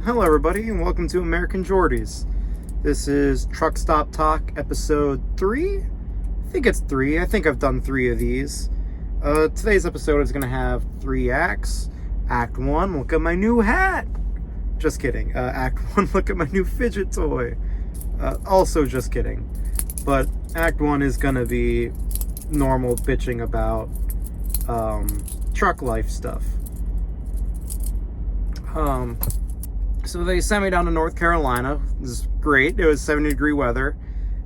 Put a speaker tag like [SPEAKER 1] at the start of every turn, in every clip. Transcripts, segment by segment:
[SPEAKER 1] Hello everybody and welcome to American Jordies. This is Truck Stop Talk episode 3? I think it's 3. I think I've done 3 of these. Today's episode is going to have 3 acts. Act 1, look at my new hat! Just kidding. Act 1, look at my new fidget toy. Also just kidding. But Act 1 is going to be normal bitching about truck life stuff. So they sent me down to North Carolina. This is great. It was 70-degree weather.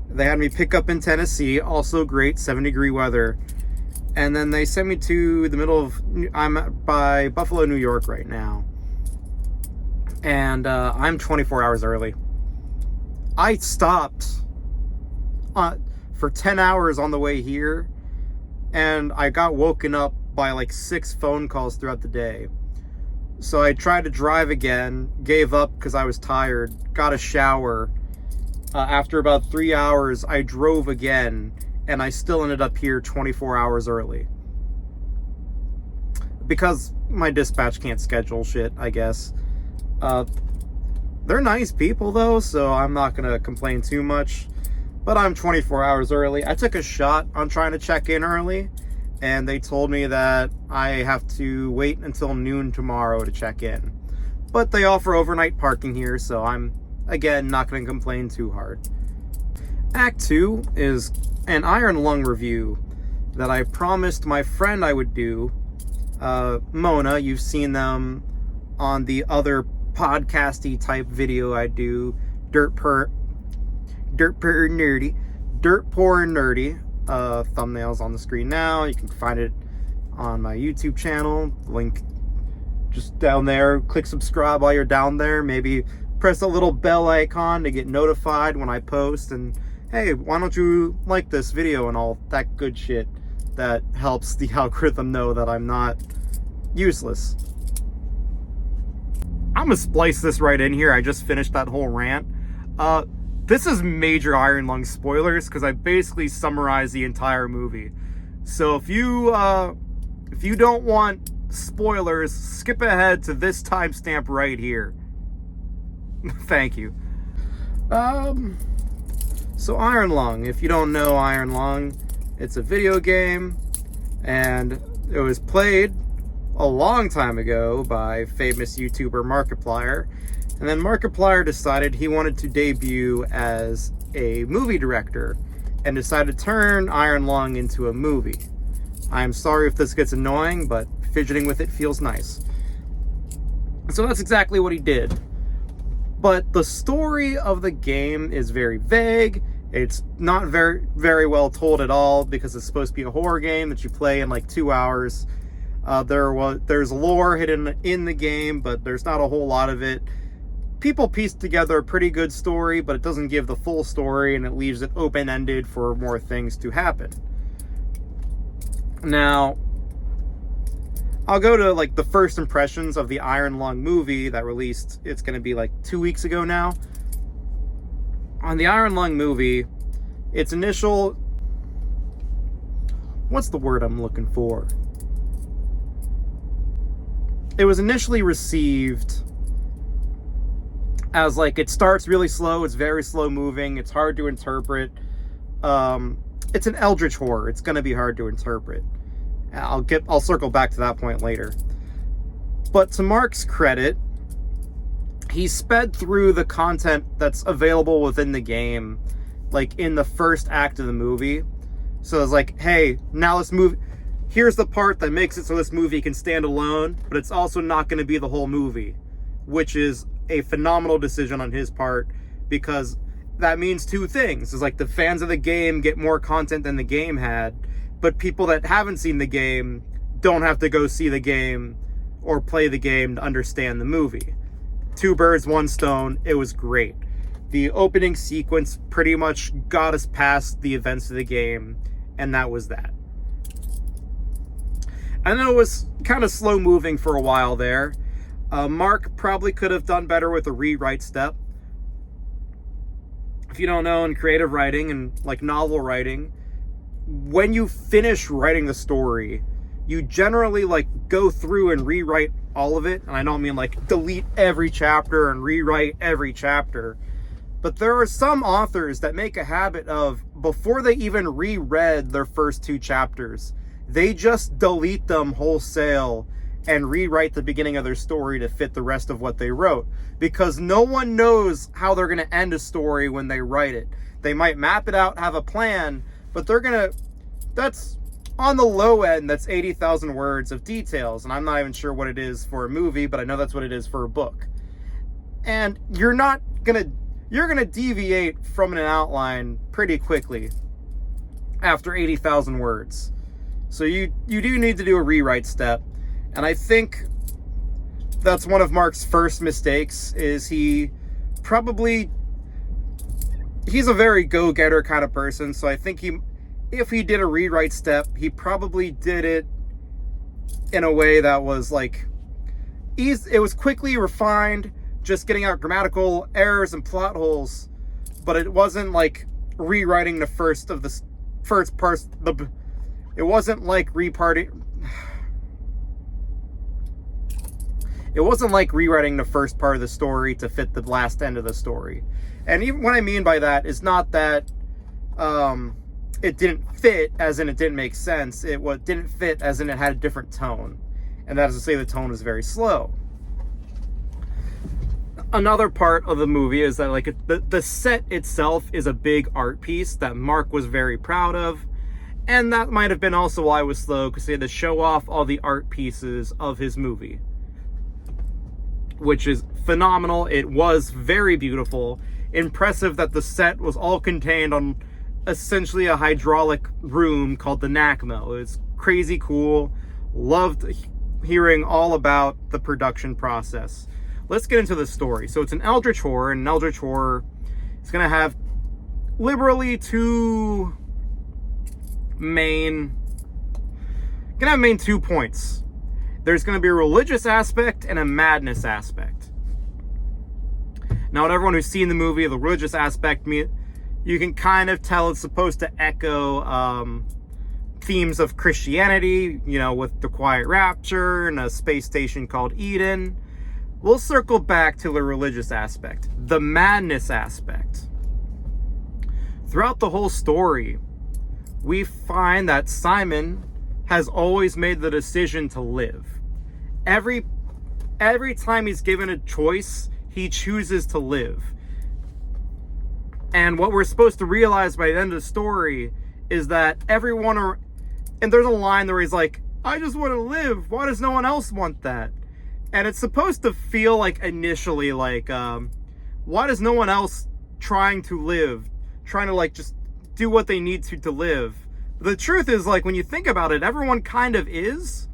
[SPEAKER 1] They had me pick up in Tennessee. Also great, 70-degree weather. And then they sent me to the middle of... I'm by Buffalo, New York right now. And I'm 24 hours early. I stopped for 10 hours on the way here. And I got woken up by like 6 phone calls throughout the day. So I tried to drive again, gave up because I was tired, got a shower. After about 3 hours, I drove again, and I still ended up here 24 hours early. Because my dispatch can't schedule shit, I guess. They're nice people, though, so I'm not going to complain too much. But I'm 24 hours early. I took a shot on trying to check in early. And they told me that I have to wait until noon tomorrow to check in. But they offer overnight parking here, so I'm, again, not going to complain too hard. Act 2 is an Iron Lung review that I promised my friend I would do. Mona, you've seen them on the other podcasty type video I do, Dirt Poor Nerdy. Thumbnails on the screen now. You can find it on my YouTube channel. Link just down there. Click subscribe while you're down there. Maybe press the little bell icon to get notified when I post. And hey, why don't you like this video and all that good shit that helps the algorithm know that I'm not useless. I'm gonna splice this right in here. I just finished that whole rant. This is major Iron Lung spoilers because I basically summarized the entire movie. So if you don't want spoilers, skip ahead to this timestamp right here. Thank you. So Iron Lung, if you don't know Iron Lung, it's a video game, and it was played a long time ago by famous YouTuber Markiplier. And then Markiplier decided he wanted to debut as a movie director and decided to turn Iron Lung into a movie. I'm sorry if this gets annoying, but fidgeting with it feels nice. So that's exactly what he did. But the story of the game is very vague. It's not very well told at all because it's supposed to be a horror game that you play in like 2 hours. There's lore hidden in the game, but there's not a whole lot of it. People pieced together a pretty good story, but it doesn't give the full story, and it leaves it open-ended for more things to happen. Now, I'll go to like the first impressions of the Iron Lung movie that released. It's going to be like 2 weeks ago now. On the Iron Lung movie, its initial... What's the word I'm looking for? It was initially received as like, it starts really slow, it's very slow moving, it's hard to interpret. It's an eldritch horror, it's gonna be hard to interpret. I'll circle back to that point later. But to Mark's credit, he sped through the content that's available within the game, like in the first act of the movie. So it's like, hey, now let's move. Here's the part that makes it so this movie can stand alone, but it's also not gonna be the whole movie, which is a phenomenal decision on his part, because that means 2 things. It's like the fans of the game get more content than the game had, but people that haven't seen the game don't have to go see the game or play the game to understand the movie. 2 birds, 1 stone. It was great. The opening sequence pretty much got us past the events of the game, and that was that. I know it was kind of slow moving for a while there. Mark probably could have done better with a rewrite step. If you don't know, in creative writing and like novel writing, when you finish writing the story, you generally like go through and rewrite all of it. And I don't mean like delete every chapter and rewrite every chapter, but there are some authors that make a habit of, before they even reread their first 2 chapters, they just delete them wholesale and rewrite the beginning of their story to fit the rest of what they wrote, because no one knows how they're going to end a story when they write it. They might map it out, have a plan, but that's on the low end, that's 80,000 words of details, and I'm not even sure what it is for a movie, but I know that's what it is for a book. And you're gonna deviate from an outline pretty quickly after 80,000 words. So you do need to do a rewrite step. And I think that's one of Mark's first mistakes, is he's a very go-getter kind of person. So I think if he did a rewrite step, he probably did it in a way that was like, it was quickly refined, just getting out grammatical errors and plot holes, but it wasn't like rewriting the first parts. It wasn't like It wasn't like rewriting the first part of the story to fit the last end of the story. And even what I mean by that is not that it didn't fit, as in it didn't make sense. It didn't fit, as in it had a different tone. And that is to say, the tone was very slow. Another part of the movie is that like the set itself is a big art piece that Mark was very proud of. And that might have been also why it was slow, because he had to show off all the art pieces of his movie, which is phenomenal. It was very beautiful. Impressive that the set was all contained on essentially a hydraulic room called the NACMO. It's crazy cool. Loved hearing all about the production process. Let's get into the story. So it's an eldritch horror, and an eldritch horror is going to have liberally 2 main 2 points. There's going to be a religious aspect and a madness aspect. Now, to everyone who's seen the movie, the religious aspect, you can kind of tell it's supposed to echo themes of Christianity, with the quiet rapture and a space station called Eden. We'll circle back to the religious aspect. The madness aspect. Throughout the whole story, we find that Simon has always made the decision to live. Every time he's given a choice, he chooses to live. And what we're supposed to realize by the end of the story is that and there's a line where he's like, I just want to live. Why does no one else want that? And it's supposed to feel like initially like, why does no one else trying to live, trying to like just do what they need to live? The truth is, like, when you think about it, everyone kind of is.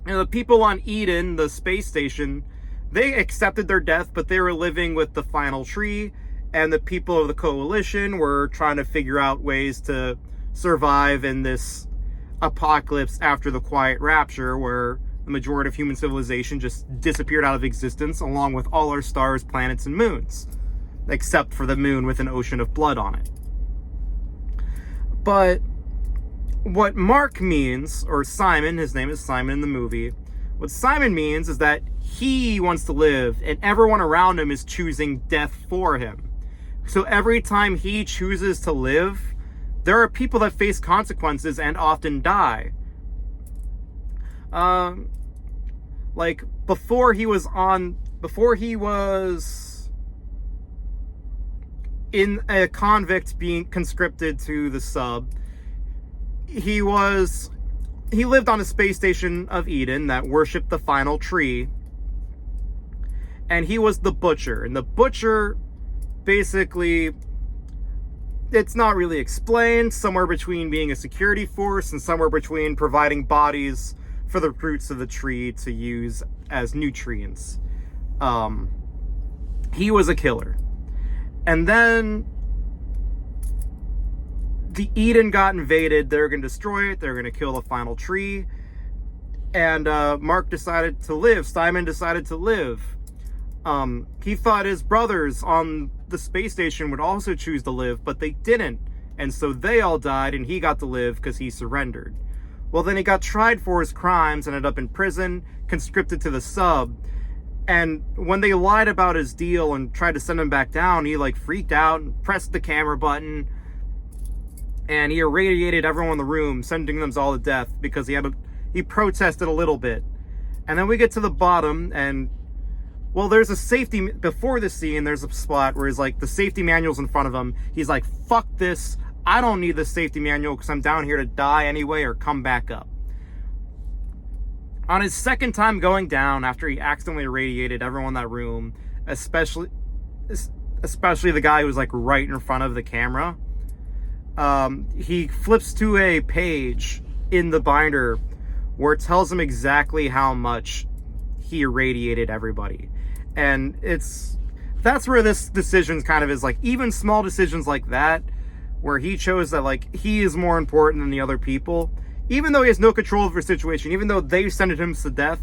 [SPEAKER 1] The people on Eden, the space station, they accepted their death, but they were living with the final tree. And the people of the coalition were trying to figure out ways to survive in this apocalypse after the quiet rapture, where the majority of human civilization just disappeared out of existence, along with all our stars, planets, and moons, except for the moon with an ocean of blood on it. But what Mark means, or Simon, his name is Simon in the movie, what Simon means is that he wants to live, and everyone around him is choosing death for him. So every time he chooses to live, there are people that face consequences and often die. Like before he was in a convict being conscripted to the sub, he lived on a space station of Eden that worshipped the final tree, and he was the butcher. And the butcher, basically, it's not really explained, somewhere between being a security force and somewhere between providing bodies for the roots of the tree to use as nutrients. He was a killer. And then the Eden got invaded. They were going to destroy it. They were going to kill the final tree. And Mark decided to live. Simon decided to live. He thought his brothers on the space station would also choose to live, but they didn't. And so they all died, and he got to live because he surrendered. Well, then he got tried for his crimes, ended up in prison, conscripted to the sub. And when they lied about his deal and tried to send him back down, he like freaked out and pressed the camera button. And he irradiated everyone in the room, sending them all to death because he protested a little bit. And then we get to the bottom, and well, there's a safety, before this scene, there's a spot where he's like, the safety manual's in front of him. He's like, fuck this. I don't need this safety manual because I'm down here to die anyway or come back up. On his second time going down after he accidentally irradiated everyone in that room, especially the guy who was like right in front of the camera, he flips to a page in the binder where it tells him exactly how much he irradiated everybody. And that's where this decision kind of is like, even small decisions like that, where he chose that like he is more important than the other people, even though he has no control over the situation, even though they sentenced him to death,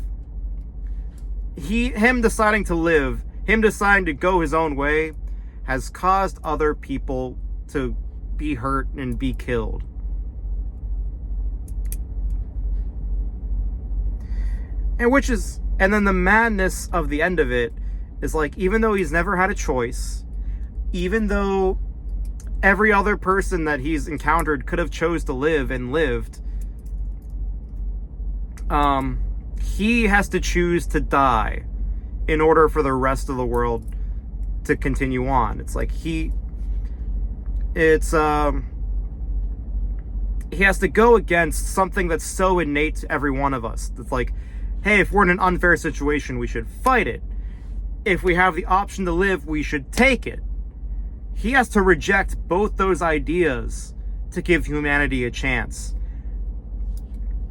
[SPEAKER 1] him deciding to live, him deciding to go his own way, has caused other people to be hurt and be killed. And then the madness of the end of it is like, even though he's never had a choice, even though every other person that he's encountered could have chose to live and lived, he has to choose to die in order for the rest of the world to continue on. It's like he has to go against something that's so innate to every one of us. It's like, hey, if we're in an unfair situation, we should fight it. If we have the option to live, we should take it. He has to reject both those ideas to give humanity a chance.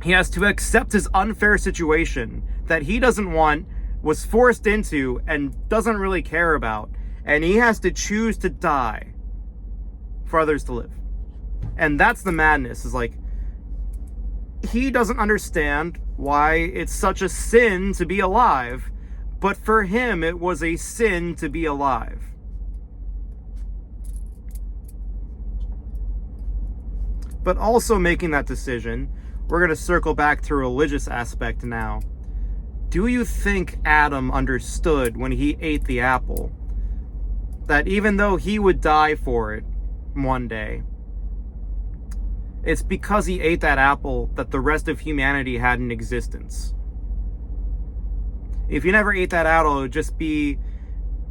[SPEAKER 1] He has to accept his unfair situation that he doesn't want, was forced into, and doesn't really care about. And he has to choose to die for others to live. And that's the madness, is like, he doesn't understand why it's such a sin to be alive, but for him it was a sin to be alive. But also making that decision, we're going to circle back to a religious aspect now. Do you think Adam understood when he ate the apple that even though he would die for it one day, it's because he ate that apple that the rest of humanity had an existence? If he never ate that apple, it would just be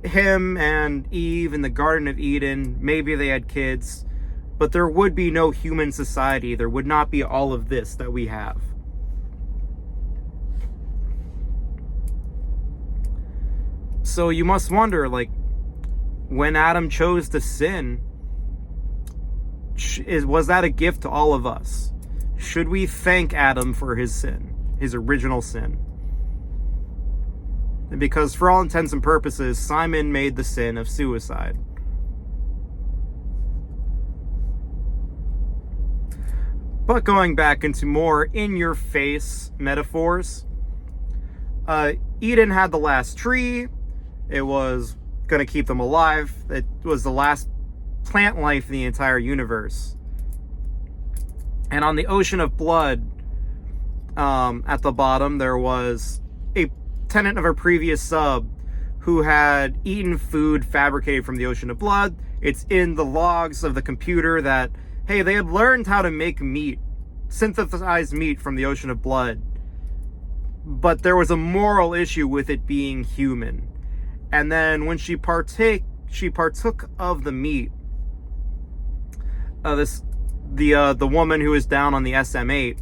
[SPEAKER 1] him and Eve in the Garden of Eden. Maybe they had kids, but there would be no human society. There would not be all of this that we have. So you must wonder, like, when Adam chose to sin, was that a gift to all of us? Should we thank Adam for his sin, his original sin? Because for all intents and purposes, Simon made the sin of suicide. But going back into more in-your-face metaphors, Eden had the last tree. It was going to keep them alive. It was the last plant life in the entire universe. And on the ocean of blood, at the bottom, there was a tenant of a previous sub who had eaten food fabricated from the ocean of blood. It's in the logs of the computer that, hey, they had learned how to make meat, synthesized meat from the ocean of blood. But there was a moral issue with it being human. And then when she partook of the meat, the woman who was down on the SM-8,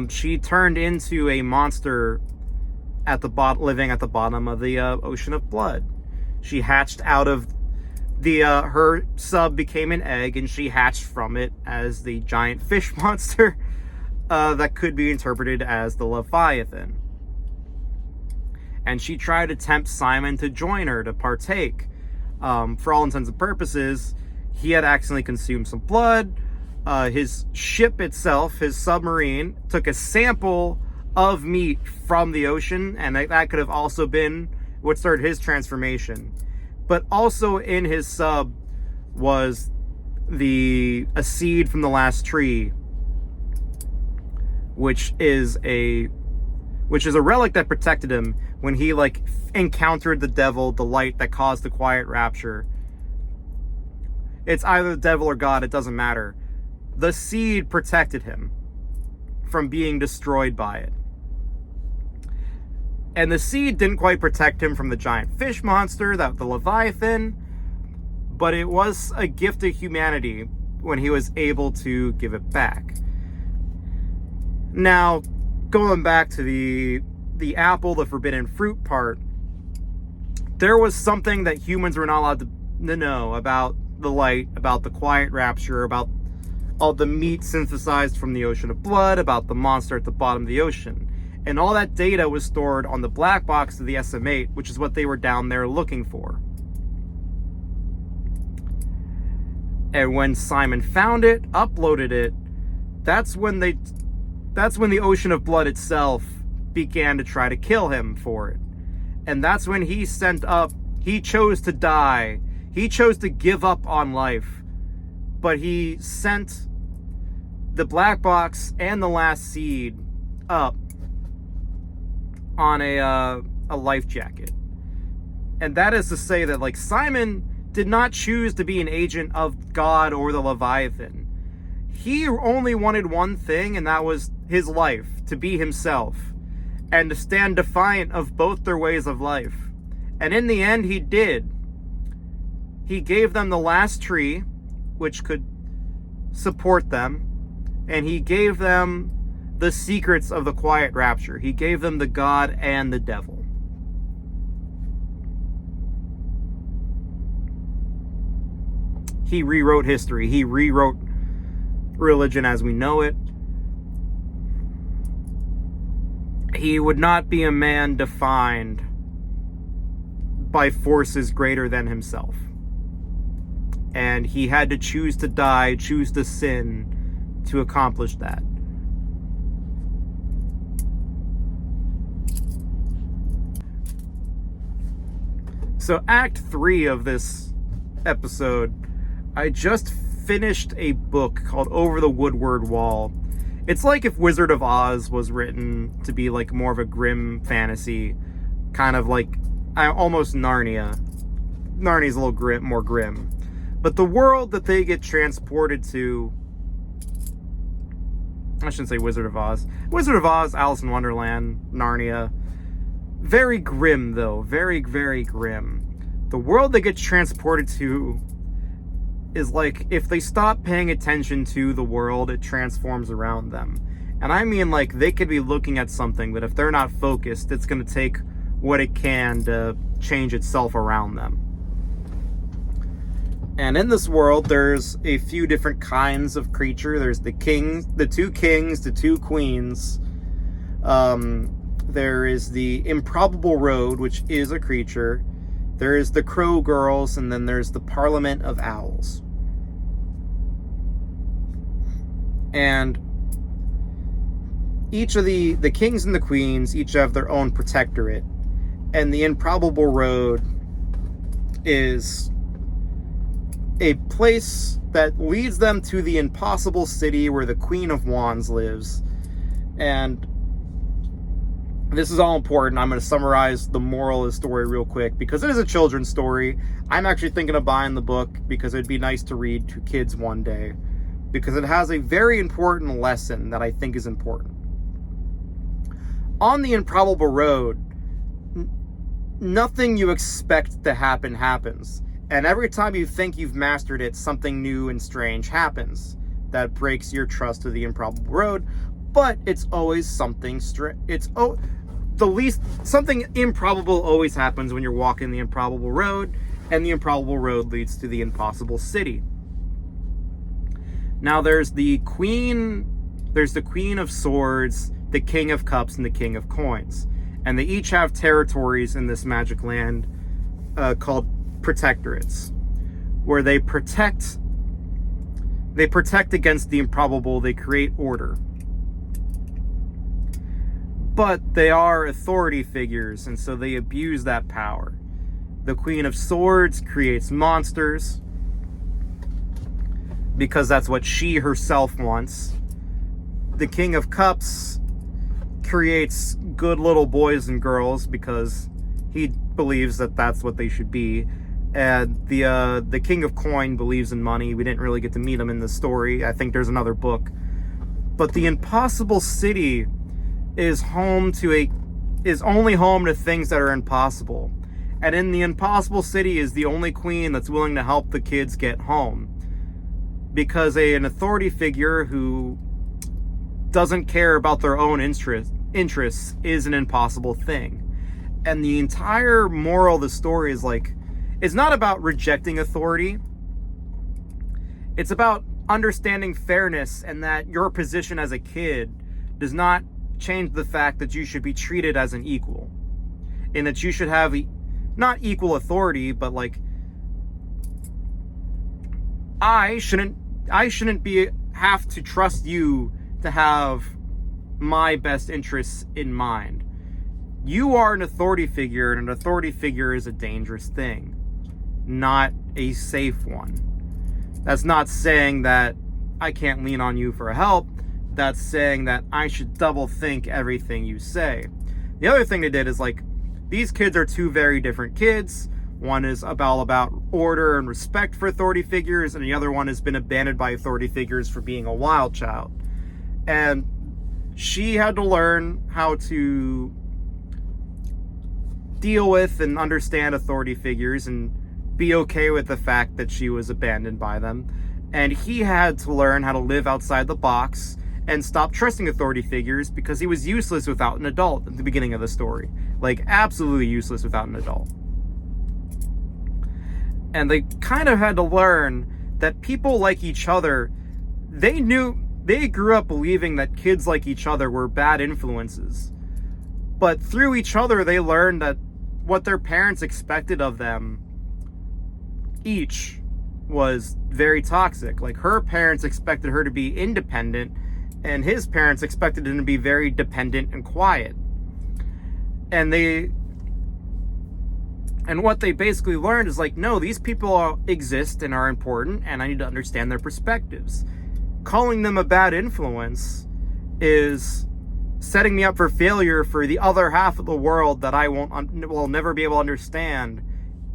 [SPEAKER 1] she turned into a monster living at the bottom of the ocean of blood. She hatched out of her sub became an egg, and she hatched from it as the giant fish monster that could be interpreted as the Leviathan. And she tried to tempt Simon to join her, to partake. For all intents and purposes, he had accidentally consumed some blood. His ship itself, his submarine, took a sample of meat from the ocean, and that could have also been what started his transformation. But also in his sub was a seed from the last tree which is a relic that protected him when he like encountered the devil, the light that caused the quiet rapture. It's either the devil or God, it doesn't matter. The seed protected him from being destroyed by it. And the seed didn't quite protect him from the giant fish monster, the Leviathan, but it was a gift to humanity when he was able to give it back. Now, going back to the apple, the forbidden fruit part, there was something that humans were not allowed to know about the light, about the quiet rapture, about all the meat synthesized from the ocean of blood, about the monster at the bottom of the ocean. And all that data was stored on the black box of the SM-8, which is what they were down there looking for. And when Simon found it, uploaded it, that's when the ocean of blood itself began to try to kill him for it. And that's when he chose to die. He chose to give up on life. But he sent the black box and the last seed up on a life jacket. And that is to say that, like, Simon did not choose to be an agent of God or the Leviathan. He only wanted one thing, and that was his life, to be himself, and to stand defiant of both their ways of life. And in the end, he did. He gave them the last tree, which could support them, and he gave them the secrets of the quiet rapture. He gave them the God and the devil. He rewrote history. He rewrote religion as we know it. He would not be a man defined by forces greater than himself. And he had to choose to die, choose to sin to accomplish that. So Act 3 of this episode, I just finished a book called Over the Woodward Wall. It's like if Wizard of Oz was written to be like more of a grim fantasy, kind of like almost Narnia. Narnia's a little more grim. But the world that they get transported to, I shouldn't say Wizard of Oz. Wizard of Oz, Alice in Wonderland, Narnia. Very grim, though. Very, very grim. The world they get transported to is like, if they stop paying attention to the world, it transforms around them. And I mean, like, they could be looking at something, but if they're not focused, it's going to take what it can to change itself around them. And in this world, there's a few different kinds of creature. There's the kings, the two kings, the two queens. There is the improbable road, which is a creature. There is the crow girls, and then there's the Parliament of Owls. And each of the kings and the queens each have their own protectorate. And the improbable road is a place that leads them to the impossible city where the Queen of Wands lives. And this is all important. I'm going to summarize the moral of the story real quick because it is a children's story. I'm actually thinking of buying the book because it'd be nice to read to kids one day, because it has a very important lesson that I think is important. On the improbable road, nothing you expect to happen happens. And every time you think you've mastered it, something new and strange happens that breaks your trust of the improbable road. But it's always something something improbable always happens when you're walking the improbable road, and the improbable road leads to the impossible city. Now there's the Queen of Swords, the King of Cups, and the King of Coins. And they each have territories in this magic land called protectorates, where they protect against the improbable. They create order. But they are authority figures, and so they abuse that power. The Queen of Swords creates monsters because that's what she herself wants. the King of Cups creates good little boys and girls because he believes that that's what they should be. And the King of Coin believes in money. We didn't really get to meet him in the story. I think there's another book. But the Impossible City is only home to things that are impossible. And in the Impossible City is the only queen that's willing to help the kids get home. Because an authority figure who doesn't care about their own interests is an impossible thing. And the entire moral of the story is like, it's not about rejecting authority. It's about understanding fairness, and that your position as a kid does not change the fact that you should be treated as an equal. And that you should have not equal authority, but like, I shouldn't have to trust you to have my best interests in mind. You are an authority figure, and an authority figure is a dangerous thing, not a safe one. That's not saying that I can't lean on you for help. That's saying that I should double think everything you say. The other thing they did is like, these kids are two very different kids. One is all about order and respect for authority figures, and the other one has been abandoned by authority figures for being a wild child. And she had to learn how to deal with and understand authority figures and be okay with the fact that she was abandoned by them. And he had to learn how to live outside the box and stop trusting authority figures because he was useless without an adult at the beginning of the story. Like, absolutely useless without an adult. And they kind of had to learn that people like each other, they grew up believing that kids like each other were bad influences. But through each other, they learned that what their parents expected of them each was very toxic. Like, her parents expected her to be independent, and his parents expected him to be very dependent and quiet. And what they basically learned is like, no, these people exist and are important, and I need to understand their perspectives. Calling them a bad influence is setting me up for failure for the other half of the world that I will never be able to understand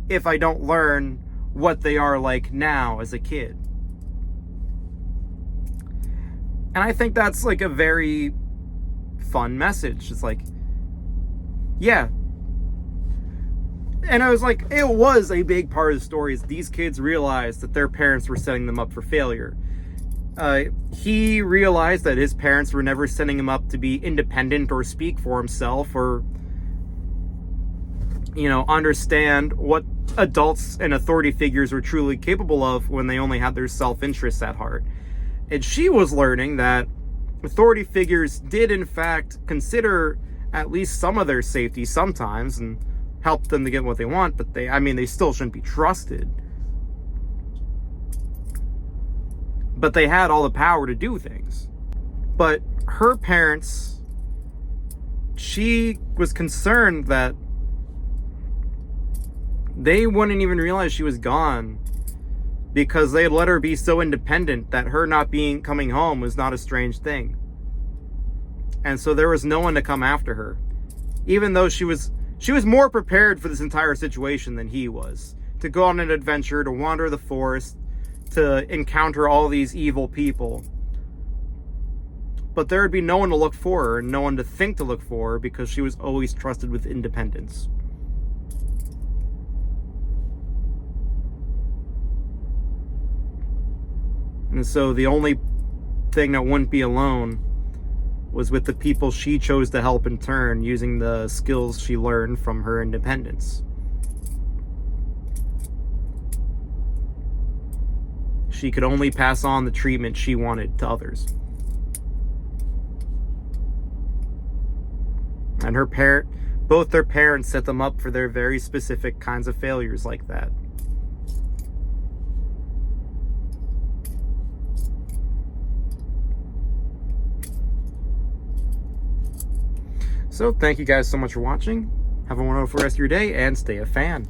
[SPEAKER 1] if I don't learn what they are like now as a kid. And I think that's like a very fun message. It's like, yeah. And I was like, it was a big part of the story is these kids realized that their parents were setting them up for failure. He realized that his parents were never setting him up to be independent or speak for himself or, understand what adults and authority figures were truly capable of when they only had their self-interests at heart. And she was learning that authority figures did in fact consider at least some of their safety sometimes and help them to get what they want, but they still shouldn't be trusted. But they had all the power to do things. But her parents, she was concerned that they wouldn't even realize she was gone because they let her be so independent that her not coming home was not a strange thing. And so there was no one to come after her. Even though she was more prepared for this entire situation than he was. To go on an adventure, to wander the forest, to encounter all these evil people. But there would be no one to look for her and no one to think to look for her because she was always trusted with independence. And so the only thing that wouldn't be alone was with the people she chose to help in turn, using the skills she learned from her independence. She could only pass on the treatment she wanted to others. And both their parents set them up for their very specific kinds of failures like that. So, thank you guys so much for watching. Have a wonderful rest of your day, and stay a fan.